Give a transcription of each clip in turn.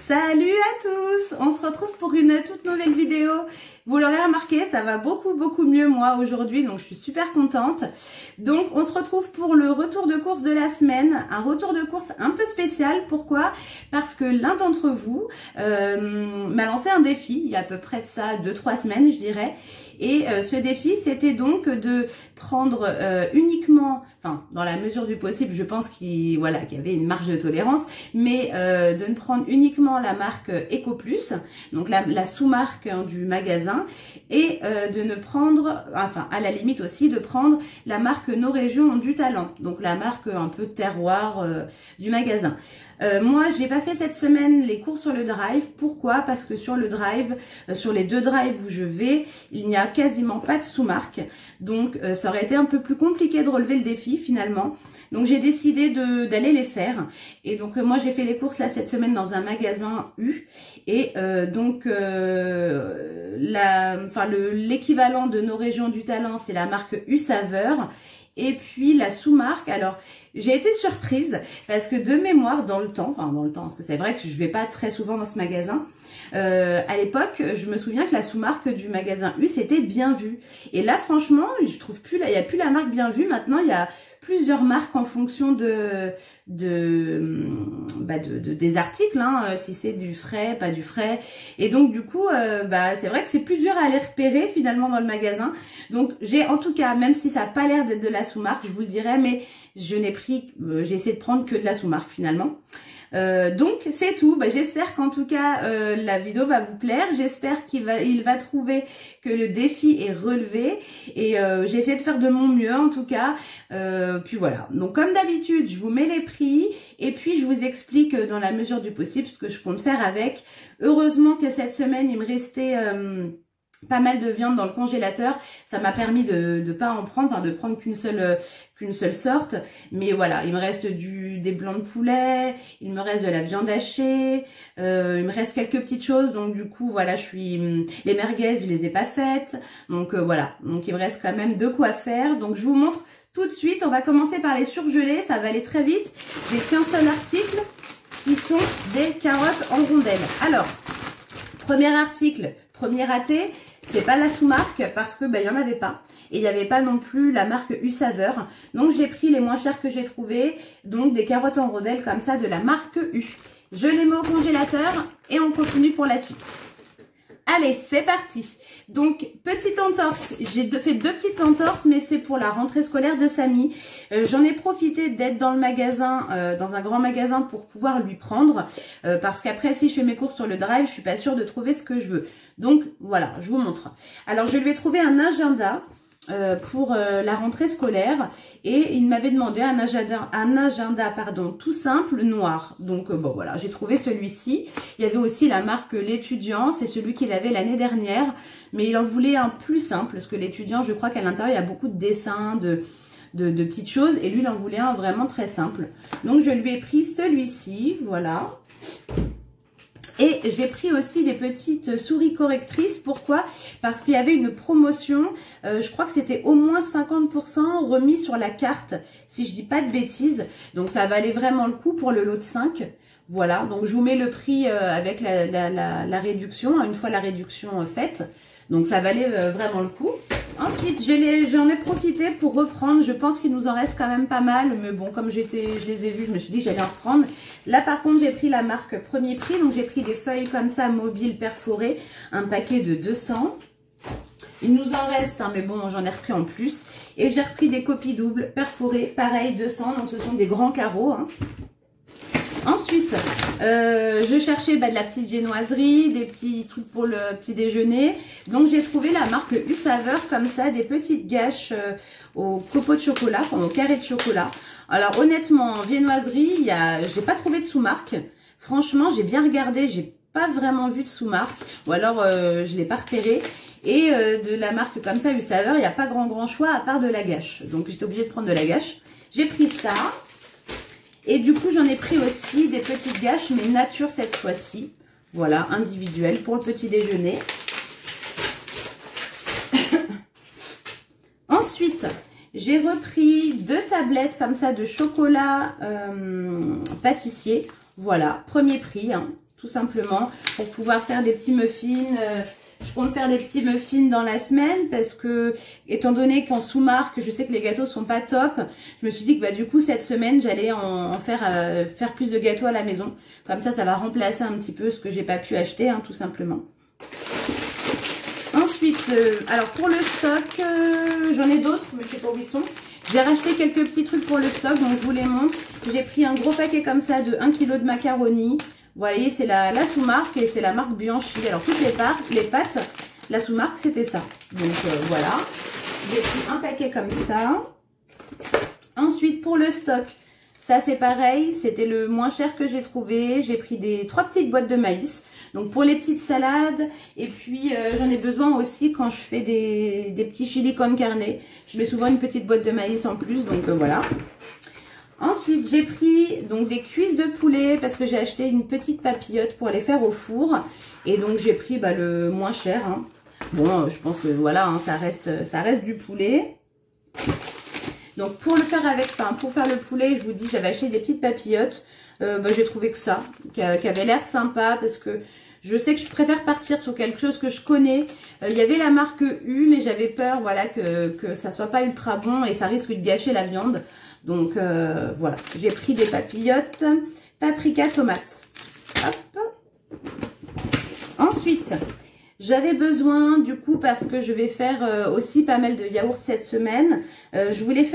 Salut à tous! On se retrouve pour une toute nouvelle vidéo. Vous l'aurez remarqué, ça va beaucoup mieux moi aujourd'hui, donc je suis super contente. Donc on se retrouve pour le retour de course de la semaine, un retour de course un peu spécial. Pourquoi? Parce que l'un d'entre vous m'a lancé un défi, il y a à peu près de ça 2-3 semaines je dirais. Et ce défi, c'était donc de prendre uniquement, enfin dans la mesure du possible, je pense qu'il y avait une marge de tolérance, mais de ne prendre uniquement la marque EcoPlus, donc la sous-marque du magasin, et de ne prendre, enfin à la limite aussi, de prendre la marque Nos Régions ont du talent, donc la marque un peu terroir du magasin. Moi, j'ai pas fait cette semaine les courses sur le drive. Pourquoi? Parce que sur le drive, sur les 2 drives où je vais, il n'y a quasiment pas de sous-marque. Donc, ça aurait été un peu plus compliqué de relever le défi finalement. Donc, j'ai décidé d'aller les faire. Et donc, moi, j'ai fait les courses là cette semaine dans un magasin U. Et l'équivalent de Nos Régions du Talent, c'est la marque U Saveur. Et puis la sous-marque, alors j'ai été surprise parce que de mémoire dans le temps, parce que c'est vrai que je vais pas très souvent dans ce magasin, à l'époque je me souviens que la sous-marque du magasin U c'était Bien Vu. Et là franchement je trouve plus, il n'y a plus la marque Bien Vu, maintenant il y a plusieurs marques en fonction des articles, hein, si c'est du frais, pas du frais. Et donc du coup, c'est vrai que c'est plus dur à les repérer finalement dans le magasin. Donc j'ai en tout cas, même si ça n'a pas l'air d'être de la sous-marque, je vous le dirai, mais j'ai essayé de prendre que de la sous-marque finalement. Donc c'est tout. J'espère qu'en tout cas la vidéo va vous plaire. J'espère qu'il va trouver que le défi est relevé et j'ai essayé de faire de mon mieux en tout cas. Puis voilà. Donc comme d'habitude, je vous mets les prix et puis je vous explique dans la mesure du possible ce que je compte faire avec. Heureusement que cette semaine il me restait pas mal de viande dans le congélateur, ça m'a permis de pas en prendre, de prendre qu'une seule sorte. Mais voilà, il me reste des blancs de poulet, il me reste de la viande hachée, il me reste quelques petites choses. Donc du coup voilà, les merguez je les ai pas faites. Donc voilà, donc il me reste quand même de quoi faire. Donc je vous montre tout de suite. On va commencer par les surgelés, ça va aller très vite. J'ai qu'un seul article qui sont des carottes en rondelles. Alors premier article, premier raté. C'est pas la sous-marque parce que il y en avait pas et il n'y avait pas non plus la marque U Saveur. Donc j'ai pris les moins chers que j'ai trouvé, donc des carottes en rondelles comme ça de la marque U. Je les mets au congélateur et on continue pour la suite. Allez, c'est parti. Donc, petite entorse. J'ai fait 2 petites entorses, mais c'est pour la rentrée scolaire de Samy. J'en ai profité d'être dans le magasin, dans un grand magasin pour pouvoir lui prendre. Parce qu'après, si je fais mes courses sur le drive, je suis pas sûre de trouver ce que je veux. Donc, voilà, je vous montre. Alors, je lui ai trouvé un agenda pour la rentrée scolaire et il m'avait demandé un agenda tout simple noir. Donc bon voilà, j'ai trouvé celui-ci. Il y avait aussi la marque l'étudiant, c'est celui qu'il avait l'année dernière, mais il en voulait un plus simple parce que l'étudiant, je crois qu'à l'intérieur il y a beaucoup de dessins, de petites choses et lui il en voulait un vraiment très simple. Donc je lui ai pris celui-ci, voilà. Et j'ai pris aussi des petites souris correctrices. Pourquoi? Parce qu'il y avait une promotion, je crois que c'était au moins 50% remis sur la carte, si je dis pas de bêtises. Donc ça valait vraiment le coup pour le lot de 5. Voilà, donc je vous mets le prix avec la réduction, une fois la réduction faite. Donc ça valait vraiment le coup. Ensuite, j'en ai profité pour reprendre. Je pense qu'il nous en reste quand même pas mal. Mais bon, comme je les ai vus, je me suis dit que j'allais en reprendre. Là, par contre, j'ai pris la marque Premier Prix. Donc, j'ai pris des feuilles comme ça, mobiles, perforées. Un paquet de 200. Il nous en reste, hein, mais bon, j'en ai repris en plus. Et j'ai repris des copies doubles, perforées. Pareil, 200. Donc, ce sont des grands carreaux, hein. Ensuite, je cherchais de la petite viennoiserie, des petits trucs pour le petit déjeuner. Donc, j'ai trouvé la marque U Saveur comme ça, des petites gâches au copeaux de chocolat, au carré de chocolat. Alors, honnêtement, en viennoiserie, j'ai pas trouvé de sous-marque. Franchement, j'ai bien regardé, j'ai pas vraiment vu de sous-marque. Ou alors, je l'ai pas repéré. Et de la marque comme ça, U Saveur, il n'y a pas grand choix à part de la gâche. Donc, j'étais obligée de prendre de la gâche. J'ai pris ça. Et du coup, j'en ai pris aussi des petites gâches, mais nature cette fois-ci. Voilà, individuelles pour le petit déjeuner. Ensuite, j'ai repris 2 tablettes comme ça de chocolat pâtissier. Voilà, premier prix, hein, tout simplement, pour pouvoir faire des petits muffins. Je compte faire des petits muffins dans la semaine parce que, étant donné qu'en sous-marque, je sais que les gâteaux sont pas top, je me suis dit que bah, du coup, cette semaine, j'allais en faire plus de gâteaux à la maison. Comme ça va remplacer un petit peu ce que j'ai pas pu acheter, hein, tout simplement. Ensuite, alors pour le stock, j'en ai d'autres, mais je sais pas où ils sont. J'ai racheté quelques petits trucs pour le stock, donc je vous les montre. J'ai pris un gros paquet comme ça de 1 kg de macaroni. Vous voyez, c'est la sous-marque et c'est la marque Bianchi. Alors, toutes les pâtes, la sous-marque, c'était ça. Donc, voilà. J'ai pris un paquet comme ça. Ensuite, pour le stock, ça, c'est pareil. C'était le moins cher que j'ai trouvé. J'ai pris 3 petites boîtes de maïs. Donc, pour les petites salades. Et puis, j'en ai besoin aussi quand je fais des petits chili con carne. Je mets souvent une petite boîte de maïs en plus. Donc, voilà. Ensuite, j'ai pris donc des cuisses de poulet parce que j'ai acheté une petite papillote pour les faire au four. Et donc, j'ai pris bah, le moins cher. Hein. Bon, je pense que voilà, hein, ça reste du poulet. Donc, pour le faire pour faire le poulet, je vous dis, j'avais acheté des petites papillotes. Bah, j'ai trouvé que ça, qui avait l'air sympa parce que je sais que je préfère partir sur quelque chose que je connais. Il y avait la marque U, mais j'avais peur voilà, que ça soit pas ultra bon et ça risque de gâcher la viande. Donc voilà, j'ai pris des papillotes, paprika, tomate. Hop. Ensuite, j'avais besoin du coup parce que je vais faire aussi pas mal de yaourts cette semaine. Je voulais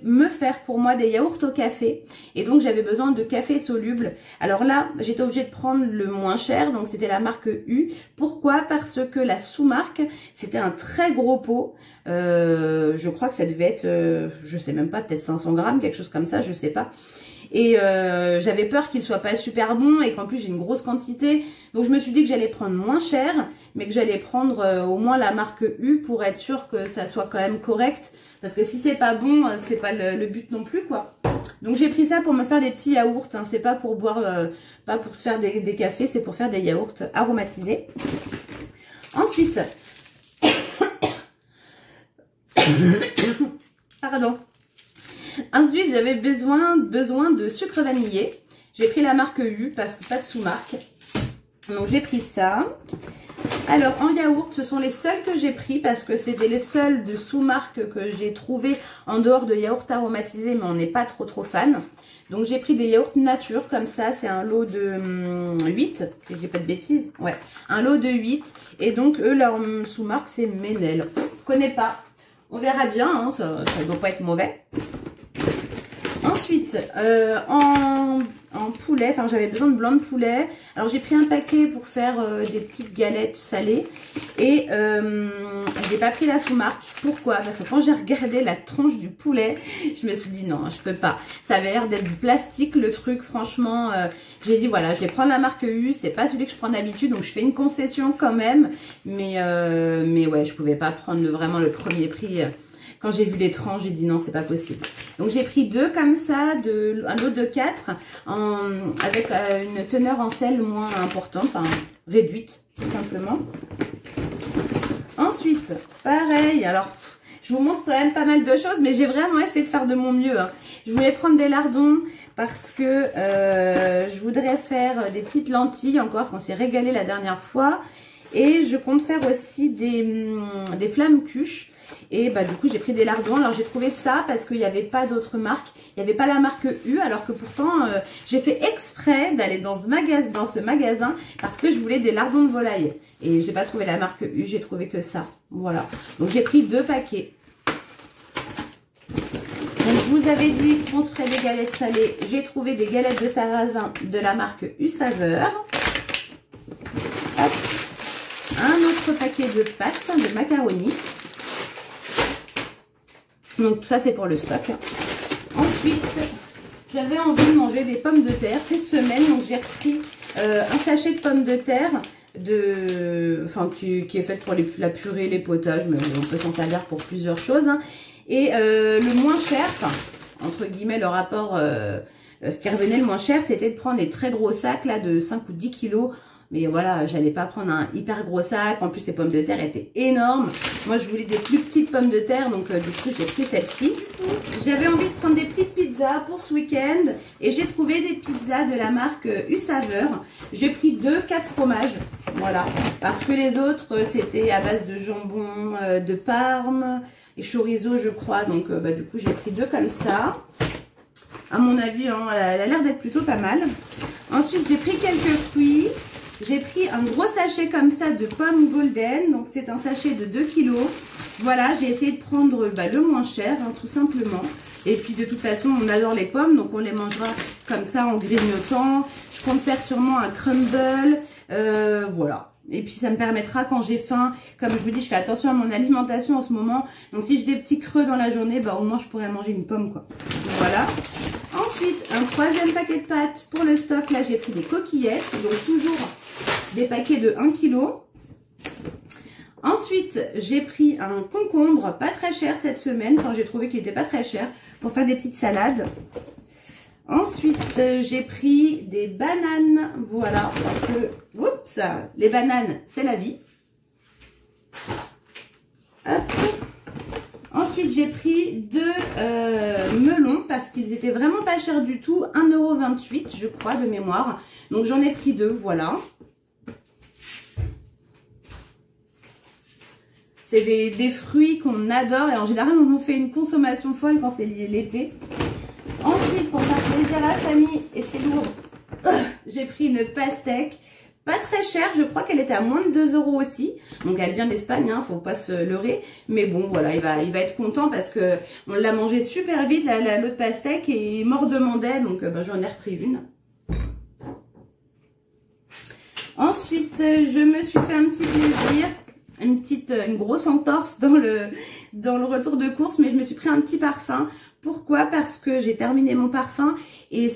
me faire pour moi des yaourts au café et donc j'avais besoin de café soluble. Alors là, j'étais obligée de prendre le moins cher, donc c'était la marque U. Pourquoi? Parce que la sous-marque, c'était un très gros pot. Je crois que ça devait être, je sais même pas, peut-être 500 grammes, quelque chose comme ça, je sais pas. Et j'avais peur qu'il soit pas super bon et qu'en plus j'ai une grosse quantité. Donc je me suis dit que j'allais prendre moins cher, mais que j'allais prendre au moins la marque U pour être sûr que ça soit quand même correct. Parce que si c'est pas bon, c'est pas le but non plus, quoi. Donc j'ai pris ça pour me faire des petits yaourts. Hein. C'est pas pour boire, pas pour se faire des cafés, c'est pour faire des yaourts aromatisés. Ensuite, pardon. Ensuite, j'avais besoin de sucre vanillé. J'ai pris la marque U parce que pas de sous-marque. Donc j'ai pris ça. Alors en yaourt, ce sont les seuls que j'ai pris parce que c'était les seuls de sous-marque que j'ai trouvé en dehors de yaourt aromatisé, mais on n'est pas trop fan. Donc j'ai pris des yaourts nature comme ça, c'est un lot de 8, si j'ai pas de bêtises. Ouais, un lot de 8 et donc eux leur sous-marque c'est Ménel. Je connais pas. On verra bien, hein, ça ne doit pas être mauvais. Ensuite, en poulet, enfin j'avais besoin de blanc de poulet. Alors j'ai pris un paquet pour faire des petites galettes salées. Et j'ai pas pris la sous-marque. Pourquoi? Parce que quand j'ai regardé la tranche du poulet, je me suis dit non, je peux pas. Ça avait l'air d'être du plastique le truc, franchement. J'ai dit voilà, je vais prendre la marque U, c'est pas celui que je prends d'habitude, donc je fais une concession quand même. Mais ouais, je pouvais pas prendre vraiment le premier prix. Quand j'ai vu les tranches, j'ai dit non, c'est pas possible. Donc j'ai pris 2 comme ça, un lot de 4, avec une teneur en sel moins importante, enfin réduite tout simplement. Ensuite, pareil, alors je vous montre quand même pas mal de choses, mais j'ai vraiment essayé de faire de mon mieux. Hein. Je voulais prendre des lardons parce que je voudrais faire des petites lentilles encore, parce qu'on s'est régalé la dernière fois. Et je compte faire aussi des flammes cuches. Et bah du coup j'ai pris des lardons. Alors j'ai trouvé ça parce qu'il n'y avait pas d'autres marques. Il n'y avait pas la marque U, alors que pourtant j'ai fait exprès d'aller dans ce magasin parce que je voulais des lardons de volaille. Et je n'ai pas trouvé la marque U, j'ai trouvé que ça. Voilà. Donc j'ai pris 2 paquets. Donc je vous avais dit qu'on se ferait des galettes salées. J'ai trouvé des galettes de sarrasin de la marque U Saveur. Hop. Un autre paquet de pâtes, de macaroni. Donc ça c'est pour le stock. Ensuite, j'avais envie de manger des pommes de terre cette semaine. Donc j'ai repris un sachet de pommes de terre qui est faite pour la purée, les potages, mais on peut s'en servir pour plusieurs choses. Hein. Et le moins cher, entre guillemets le rapport, ce qui revenait le moins cher, c'était de prendre les très gros sacs là de 5 ou 10 kilos. Mais voilà, j'allais pas prendre un hyper gros sac. En plus, ces pommes de terre étaient énormes. Moi, je voulais des plus petites pommes de terre. Donc, du coup, j'ai pris celle-ci. J'avais envie de prendre des petites pizzas pizza pour ce week-end et j'ai trouvé des pizzas de la marque U-Saveur. J'ai pris 4 fromages, voilà, parce que les autres c'était à base de jambon, de Parme et chorizo je crois, donc du coup j'ai pris 2 comme ça. À mon avis, hein, elle a l'air d'être plutôt pas mal. Ensuite j'ai pris quelques fruits. J'ai pris un gros sachet comme ça de pommes golden, donc c'est un sachet de 2 kg. Voilà, j'ai essayé de prendre le moins cher, hein, tout simplement. Et puis de toute façon, on adore les pommes, donc on les mangera comme ça en grignotant. Je compte faire sûrement un crumble, voilà. Et puis ça me permettra quand j'ai faim, comme je vous dis, je fais attention à mon alimentation en ce moment. Donc si j'ai des petits creux dans la journée, au moins je pourrais manger une pomme, quoi. Donc, voilà. Ensuite, un 3e paquet de pâtes pour le stock. Là, j'ai pris des coquillettes, donc toujours des paquets de 1 kg. Ensuite, j'ai pris un concombre, pas très cher cette semaine. Enfin, j'ai trouvé qu'il était pas très cher pour faire des petites salades. Ensuite, j'ai pris des bananes, voilà, parce que, oups, les bananes, c'est la vie. Hop. Ensuite, j'ai pris 2 melons parce qu'ils étaient vraiment pas chers du tout, 1,28 € je crois de mémoire. Donc j'en ai pris 2, voilà. C'est des fruits qu'on adore et en général on en fait une consommation folle quand c'est l'été. Ensuite, pour faire plaisir à Samy, et c'est lourd, j'ai pris une pastèque. Pas très chère, je crois qu'elle était à moins de 2 € aussi. Donc elle vient d'Espagne, hein, faut pas se leurrer. Mais bon, voilà, il va être content parce que on l'a mangé super vite, l'autre pastèque, et il m'en demandait, donc j'en ai repris une. Ensuite, je me suis fait un petit plaisir, une grosse entorse dans le retour de course, mais je me suis pris un petit parfum. Pourquoi? Parce que j'ai terminé mon parfum et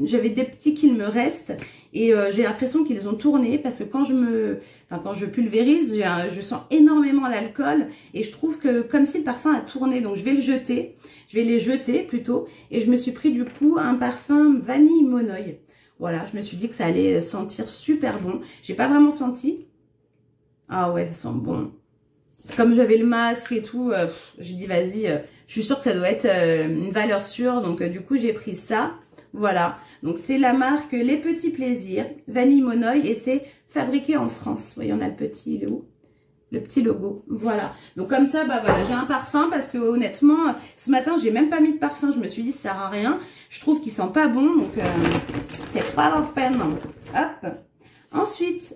j'avais des petits qu'il me reste et j'ai l'impression qu'ils ont tourné parce que quand je pulvérise, je sens énormément l'alcool et je trouve que comme si le parfum a tourné, donc je vais les jeter plutôt, et je me suis pris du coup un parfum vanille monoï. Voilà, je me suis dit que ça allait sentir super bon. J'ai pas vraiment senti. Ah ouais, ça sent bon. Comme j'avais le masque et tout, j'ai dit vas-y, je suis sûre que ça doit être une valeur sûre. Donc du coup, j'ai pris ça. Voilà. Donc c'est la marque Les Petits Plaisirs, Vanille Monoï, et c'est fabriqué en France. Vous voyez, on a le petit logo. Voilà. Donc comme ça, voilà, j'ai un parfum parce que honnêtement, ce matin, j'ai même pas mis de parfum. Je me suis dit, ça sert à rien. Je trouve qu'il sent pas bon, donc c'est pas la peine. Hop. Ensuite,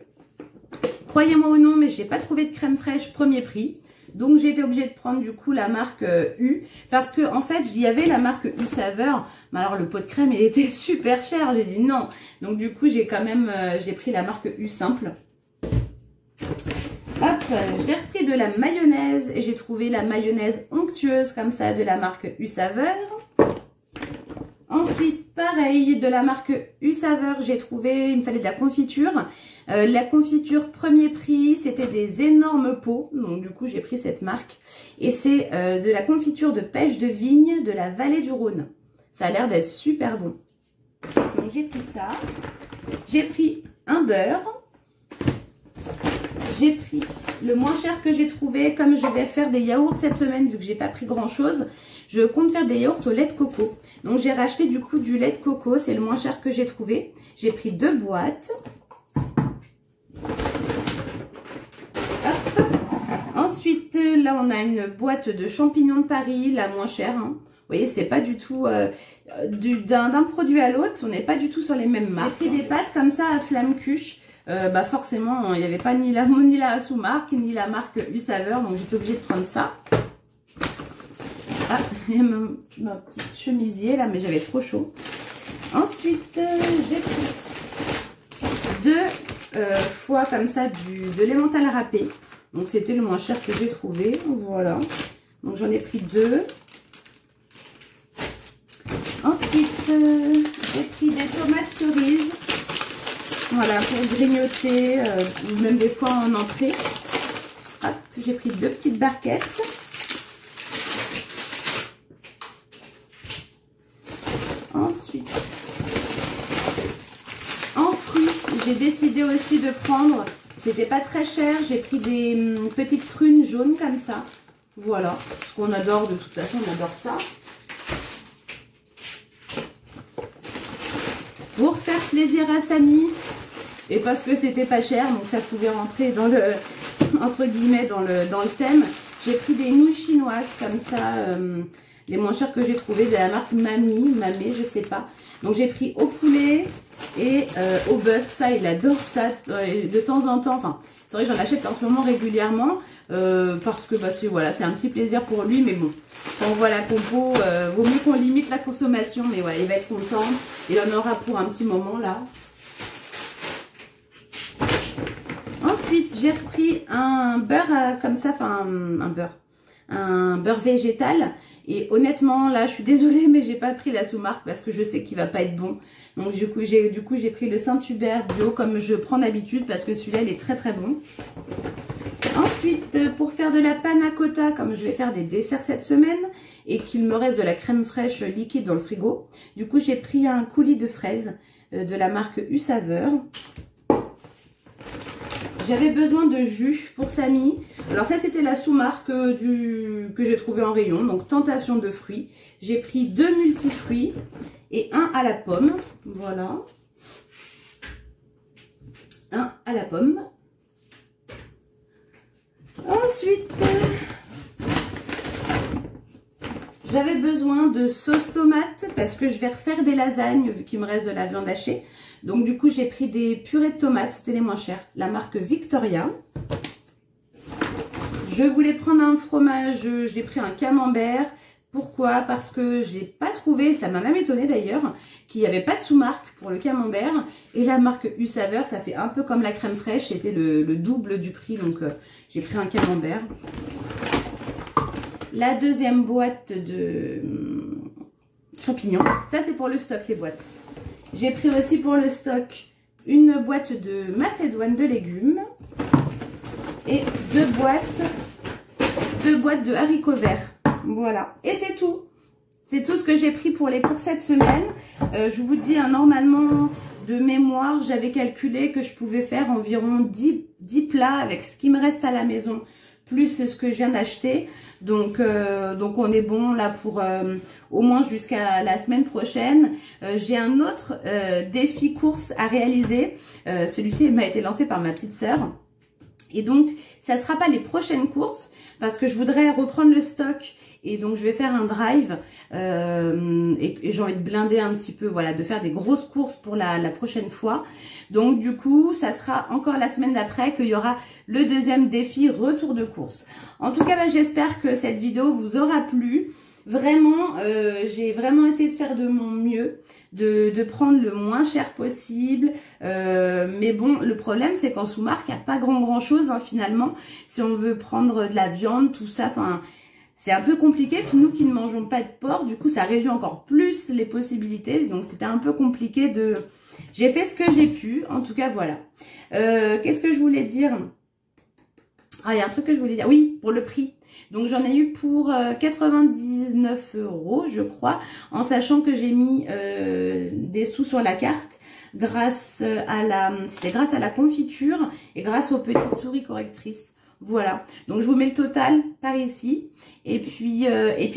croyez-moi ou non, mais j'ai pas trouvé de crème fraîche premier prix. Donc j'ai été obligée de prendre du coup la marque U. Parce que en fait, il y avait la marque U-Saveur. Mais alors le pot de crème, il était super cher. J'ai dit non. Donc du coup, j'ai pris la marque U simple. Hop, j'ai repris de la mayonnaise. Et j'ai trouvé la mayonnaise onctueuse comme ça de la marque U-Saveur. Ensuite, pareil, de la marque U-Saveur, j'ai trouvé, il me fallait de la confiture. La confiture premier prix, c'était des énormes pots. Donc du coup, j'ai pris cette marque. Et c'est de la confiture de pêche de vigne de la vallée du Rhône. Ça a l'air d'être super bon. Donc j'ai pris ça. J'ai pris un beurre. J'ai pris le moins cher que j'ai trouvé. Comme je vais faire des yaourts cette semaine, vu que j'ai pas pris grand chose, je compte faire des yaourts au lait de coco. Donc j'ai racheté du coup du lait de coco, c'est le moins cher que j'ai trouvé. J'ai pris 2 boîtes. Hop. Ensuite, là on a une boîte de champignons de Paris, la moins chère. Hein. Vous voyez, c'est pas du tout d'un produit à l'autre, on n'est pas du tout sur les mêmes marques. J'ai pris des pâtes comme ça à flamme cuche. Forcément, il n'y avait pas ni la sous-marque, ni la marque U-Saveur, donc j'étais obligée de prendre ça. Ah, il y a ma petite chemisier là, mais j'avais trop chaud. Ensuite, j'ai pris 2 fois comme ça de l'emmental râpé. Donc c'était le moins cher que j'ai trouvé. Voilà. Donc j'en ai pris 2. Ensuite, j'ai pris des tomates cerises. Voilà, pour grignoter, ou même des fois en entrée. Hop, j'ai pris 2 petites barquettes. Ensuite, en fruits, j'ai décidé aussi de prendre, c'était pas très cher, j'ai pris des petites prunes jaunes comme ça. Voilà, ce qu'on adore, de toute façon, on adore ça. pour faire plaisir à Samy. Et parce que c'était pas cher, donc ça pouvait rentrer dans le, entre guillemets, dans le thème. J'ai pris des nouilles chinoises comme ça, les moins chères que j'ai trouvées, de la marque Mamé, je sais pas. Donc j'ai pris au poulet et au bœuf, ça il adore ça de temps en temps. Enfin, c'est vrai que j'en achète en ce moment régulièrement parce que bah, voilà, c'est un petit plaisir pour lui, mais bon, quand on voit la compo, vaut mieux qu'on limite la consommation, mais voilà, il va être content, il en aura pour un petit moment là. Ensuite, j'ai repris un beurre comme ça, enfin un beurre végétal. Et honnêtement, là, je suis désolée, mais j'ai pas pris la sous-marque parce que je sais qu'il va pas être bon. Donc du coup, j'ai pris le Saint-Hubert bio comme je prends d'habitude parce que celui-là, il est très très bon. Ensuite, pour faire de la panna cotta, comme je vais faire des desserts cette semaine et qu'il me reste de la crème fraîche liquide dans le frigo, du coup, j'ai pris un coulis de fraises de la marque U-Saveur. J'avais besoin de jus pour Samy. Alors ça, c'était la sous-marque que j'ai trouvé en rayon. Donc, tentation de fruits. J'ai pris 2 multifruits et un à la pomme. Voilà. Un à la pomme. Ensuite, j'avais besoin de sauce tomate parce que je vais refaire des lasagnes vu qu'il me reste de la viande hachée. Donc du coup, j'ai pris des purées de tomates, c'était les moins chères, la marque Victoria. Je voulais prendre un fromage, j'ai pris un camembert. Pourquoi? Parce que je n'ai pas trouvé, ça m'a même étonné d'ailleurs, qu'il n'y avait pas de sous-marque pour le camembert. Et la marque U-Saveur, ça fait un peu comme la crème fraîche, c'était le double du prix, donc j'ai pris un camembert. La deuxième boîte de champignons, ça c'est pour le stock les boîtes. J'ai pris aussi pour le stock une boîte de macédoine de légumes et deux boîtes de haricots verts. Voilà. Et c'est tout. C'est tout ce que j'ai pris pour les courses cette semaine. Je vous dis, normalement, de mémoire, j'avais calculé que je pouvais faire environ 10 plats avec ce qui me reste à la maison, plus ce que je viens d'acheter. Donc on est bon là pour au moins jusqu'à la semaine prochaine. J'ai un autre défi course à réaliser. Celui-ci m'a été lancé par ma petite sœur. Et donc, ça ne sera pas les prochaines courses parce que je voudrais reprendre le stock. Et donc, je vais faire un drive et j'ai envie de blinder un petit peu, voilà, de faire des grosses courses pour la prochaine fois. Donc, du coup, ça sera encore la semaine d'après qu'il y aura le deuxième défi retour de course. En tout cas, bah, j'espère que cette vidéo vous aura plu. Vraiment, j'ai vraiment essayé de faire de mon mieux, de prendre le moins cher possible. Mais bon, le problème, c'est qu'en sous-marque, il n'y a pas grand chose hein, finalement. Si on veut prendre de la viande, tout ça, enfin... C'est un peu compliqué, puis nous qui ne mangeons pas de porc, du coup ça réduit encore plus les possibilités, donc c'était un peu compliqué de... J'ai fait ce que j'ai pu, en tout cas voilà. Qu'est-ce que je voulais dire? Ah, il y a un truc que je voulais dire, oui, pour le prix. Donc j'en ai eu pour 99 € je crois, en sachant que j'ai mis des sous sur la carte grâce à la confiture et grâce aux petites souris correctrices. Voilà, donc je vous mets le total par ici et puis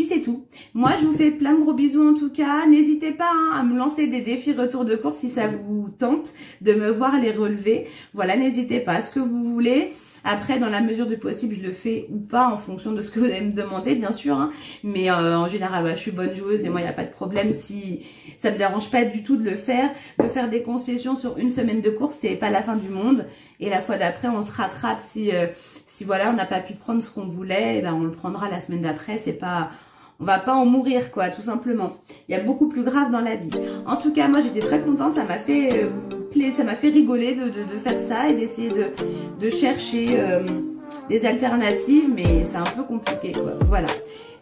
c'est tout. Moi je vous fais plein de gros bisous en tout cas. N'hésitez pas hein, à me lancer des défis retour de course si ça vous tente de me voir les relever. Voilà, n'hésitez pas à ce que vous voulez. Après, dans la mesure du possible, je le fais ou pas en fonction de ce que vous allez me demander, bien sûr. Hein. Mais en général, bah, je suis bonne joueuse et moi, il n'y a pas de problème. Si ça me dérange pas du tout de le faire, des concessions sur une semaine de course, c'est pas la fin du monde. Et la fois d'après, on se rattrape si voilà, on n'a pas pu prendre ce qu'on voulait, et ben on le prendra la semaine d'après. C'est pas... On va pas en mourir, quoi, tout simplement. Il y a beaucoup plus grave dans la vie. En tout cas, moi, j'étais très contente. Ça m'a fait rigoler de faire ça et d'essayer de chercher des alternatives. Mais c'est un peu compliqué, quoi. Voilà.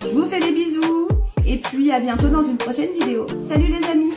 Je vous fais des bisous. Et puis, à bientôt dans une prochaine vidéo. Salut les amis!